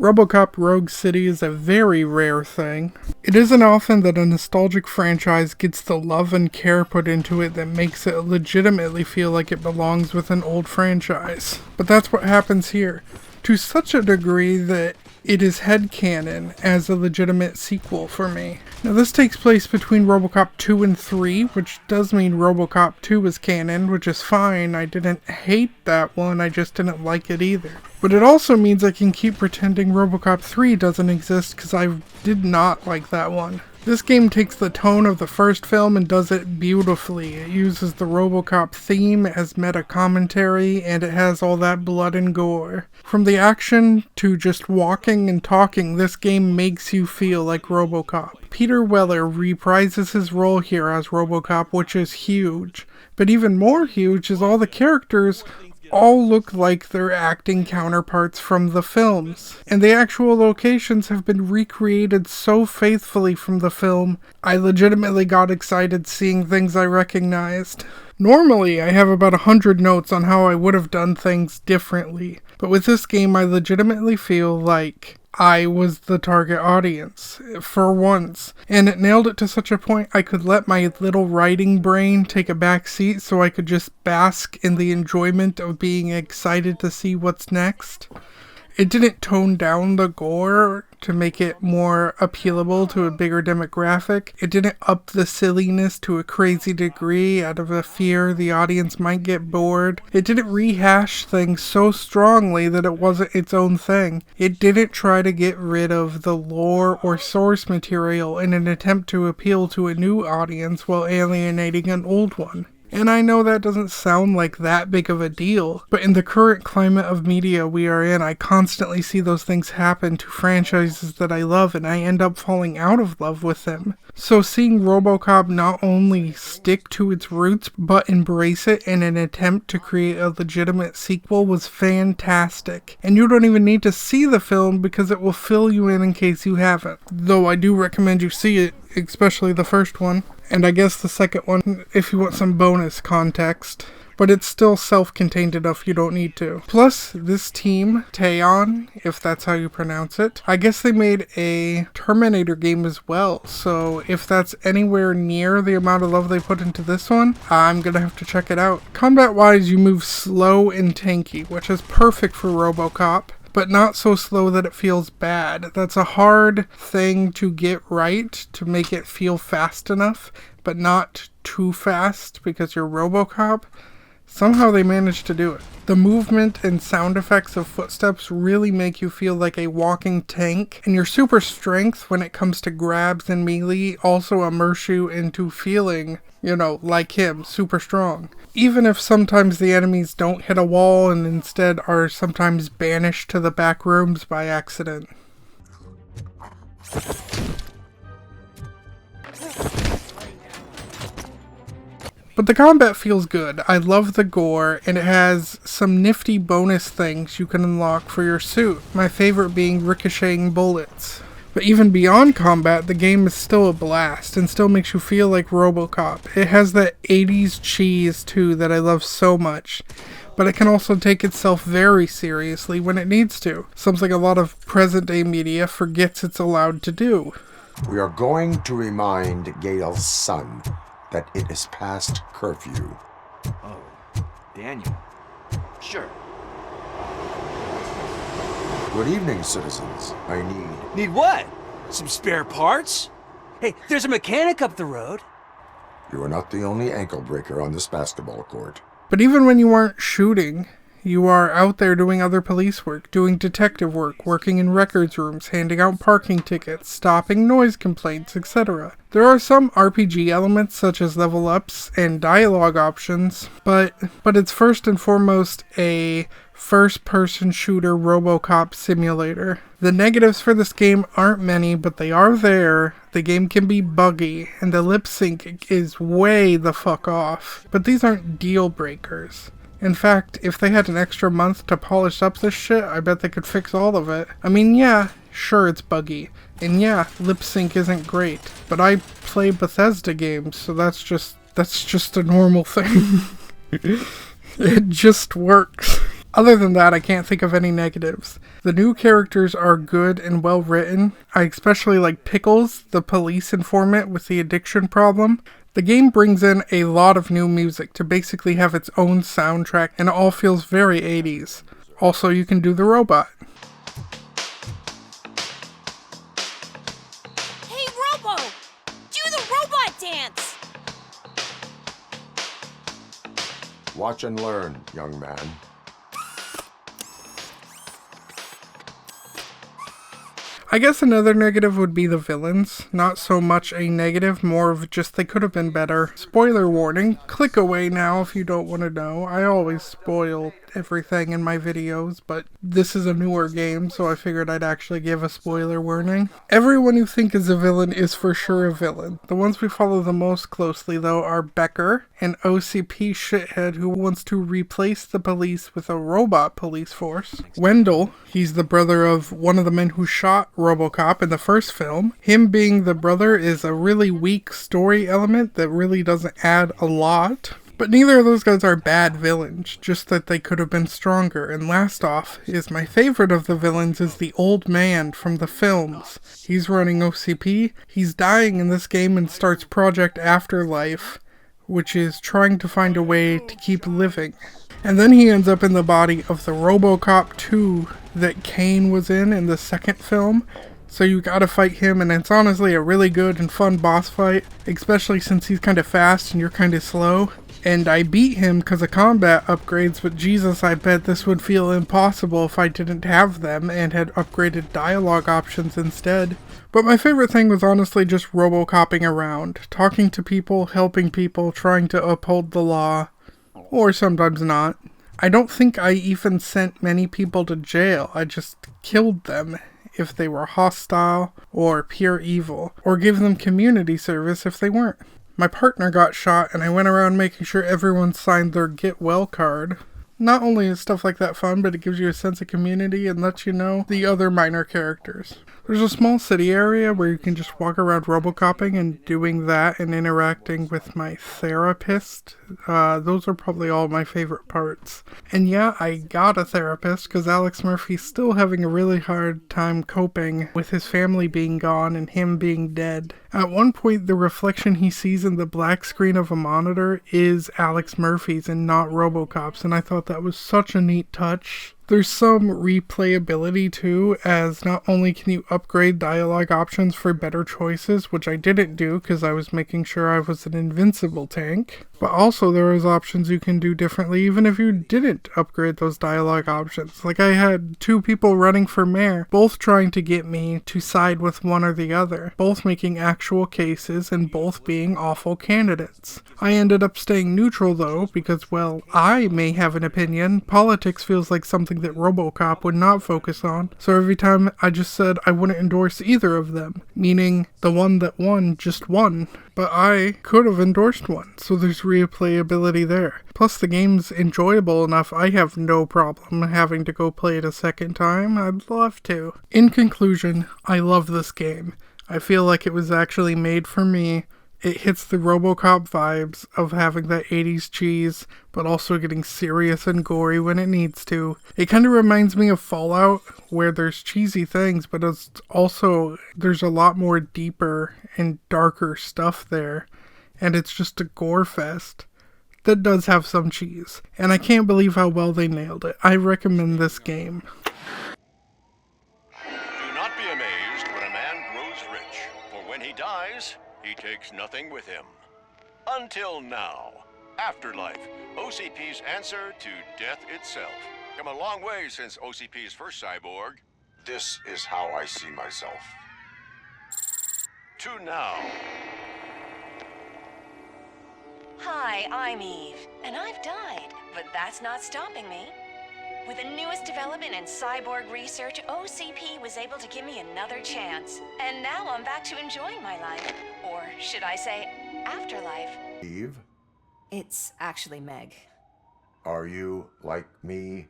Robocop Rogue City is a very rare thing. It isn't often that a nostalgic franchise gets the love and care put into it that makes it legitimately feel like it belongs with an old franchise. But that's what happens here, to such a degree that it is headcanon as a legitimate sequel for me. Now this takes place between Robocop 2 and 3, which does mean Robocop 2 is canon, which is fine. I didn't hate that one, I just didn't like it either. But it also means I can keep pretending Robocop 3 doesn't exist because I did not like that one. This game takes the tone of the first film and does it beautifully. It uses the Robocop theme as meta commentary, and it has all that blood and gore. From the action to just walking and talking, this game makes you feel like Robocop. Peter Weller reprises his role here as Robocop, which is huge. But even more huge is all the characters all look like their acting counterparts from the films. And the actual locations have been recreated so faithfully from the film, I legitimately got excited seeing things I recognized. Normally, I have about 100 notes on how I would have done things differently, but with this game I legitimately feel like I was the target audience, for once, and it nailed it to such a point I could let my little writing brain take a back seat so I could just bask in the enjoyment of being excited to see what's next. It didn't tone down the gore to make it more appealable to a bigger demographic. It didn't up the silliness to a crazy degree out of a fear the audience might get bored. It didn't rehash things so strongly that it wasn't its own thing. It didn't try to get rid of the lore or source material in an attempt to appeal to a new audience while alienating an old one. And I know that doesn't sound like that big of a deal, but in the current climate of media we are in, I constantly see those things happen to franchises that I love, and I end up falling out of love with them. So seeing Robocop not only stick to its roots, but embrace it in an attempt to create a legitimate sequel was fantastic. And you don't even need to see the film because it will fill you in case you haven't. Though I do recommend you see it, especially the first one. And I guess the second one, if you want some bonus context. But it's still self-contained enough you don't need to. Plus, this team, Teon, if that's how you pronounce it, I guess they made a Terminator game as well. So if that's anywhere near the amount of love they put into this one, I'm gonna have to check it out. Combat-wise, you move slow and tanky, which is perfect for Robocop, but not so slow that it feels bad. That's a hard thing to get right, to make it feel fast enough, but not too fast because you're Robocop. Somehow they managed to do it. The movement and sound effects of footsteps really make you feel like a walking tank, and your super strength when it comes to grabs and melee also immerse you into feeling, like him, super strong. Even if sometimes the enemies don't hit a wall and instead are sometimes banished to the back rooms by accident. But the combat feels good. I love the gore, and it has some nifty bonus things you can unlock for your suit, my favorite being ricocheting bullets. But even beyond combat, the game is still a blast and still makes you feel like Robocop. It has that 80s cheese too that I love so much, but it can also take itself very seriously when it needs to, something a lot of present day media forgets it's allowed to do. We are going to remind Gail's son that it is past curfew. Oh, Daniel. Sure. Good evening, citizens. I Need what? Some spare parts? Hey, there's a mechanic up the road. You are not the only ankle breaker on this basketball court. But even when you aren't shooting, you are out there doing other police work, doing detective work, working in records rooms, handing out parking tickets, stopping noise complaints, etc. There are some RPG elements such as level ups and dialogue options, but it's first and foremost a first-person shooter Robocop simulator. The negatives for this game aren't many, but they are there. The game can be buggy, and the lip sync is way the fuck off. But these aren't deal breakers. In fact, if they had an extra month to polish up this shit, I bet they could fix all of it. I mean, yeah, sure it's buggy. And yeah, lip sync isn't great. But I play Bethesda games, so that's just a normal thing. It just works. Other than that, I can't think of any negatives. The new characters are good and well written. I especially like Pickles, the police informant with the addiction problem. The game brings in a lot of new music to basically have its own soundtrack, and it all feels very 80s. Also, you can do the robot. Hey, Robo! Do the robot dance! Watch and learn, young man. I guess another negative would be the villains. Not so much a negative, more of just they could have been better. Spoiler warning, click away now if you don't want to know. I always spoil everything in my videos, but this is a newer game, so I figured I'd actually give a spoiler warning. Everyone you think is a villain is for sure a villain. The ones we follow the most closely, though, are Becker, an OCP shithead who wants to replace the police with a robot police force. Wendell, he's the brother of one of the men who shot Robocop in the first film. Him being the brother is a really weak story element that really doesn't add a lot. But neither of those guys are bad villains, just that they could have been stronger. And last off, is my favorite of the villains is the old man from the films. He's running OCP, he's dying in this game and starts Project Afterlife, which is trying to find a way to keep living. And then he ends up in the body of the Robocop 2 that Kane was in the second film. So you gotta fight him, and it's honestly a really good and fun boss fight, especially since he's kind of fast and you're kind of slow. And I beat him because of combat upgrades, but Jesus, I bet this would feel impossible if I didn't have them and had upgraded dialogue options instead. But my favorite thing was honestly just Robocopping around, talking to people, helping people, trying to uphold the law, or sometimes not. I don't think I even sent many people to jail, I just killed them if they were hostile or pure evil, or gave them community service if they weren't. My partner got shot and I went around making sure everyone signed their get well card. Not only is stuff like that fun, but it gives you a sense of community and lets you know the other minor characters. There's a small city area where you can just walk around Robocopping and doing that and interacting with my therapist. Those are probably all my favorite parts. And yeah, I got a therapist because Alex Murphy's still having a really hard time coping with his family being gone and him being dead. At one point, the reflection he sees in the black screen of a monitor is Alex Murphy's and not Robocop's, and I thought that was such a neat touch. There's some replayability too, as not only can you upgrade dialogue options for better choices, which I didn't do because I was making sure I was an invincible tank, but also there is options you can do differently even if you didn't upgrade those dialogue options. Like I had two people running for mayor, both trying to get me to side with one or the other, both making actual cases and both being awful candidates. I ended up staying neutral though, because well, I may have an opinion. Politics feels like something that Robocop would not focus on, so every time I just said I wouldn't endorse either of them, meaning the one that won just won, but I could have endorsed one, so there's replayability there. Plus the game's enjoyable enough, I have no problem having to go play it a second time. I'd love to. In conclusion, I love this game. I feel like it was actually made for me. It hits the Robocop vibes of having that 80s cheese, but also getting serious and gory when it needs to. It kind of reminds me of Fallout, where there's cheesy things, but it's also, there's a lot more deeper and darker stuff there. And it's just a gore fest that does have some cheese. And I can't believe how well they nailed it. I recommend this game. Do not be amazed when a man grows rich, for when he dies, he takes nothing with him. Until now. Afterlife, OCP's answer to death itself. Come a long way since OCP's first cyborg. This is how I see myself. To now. Hi, I'm Eve, and I've died, but that's not stopping me. With the newest development in cyborg research, OCP was able to give me another chance. And now I'm back to enjoying my life. Or should I say, afterlife. Eve, It's actually Meg. are you like me?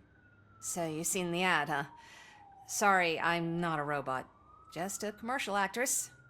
So you've seen the ad, huh? Sorry, I'm not a robot. Just a commercial actress.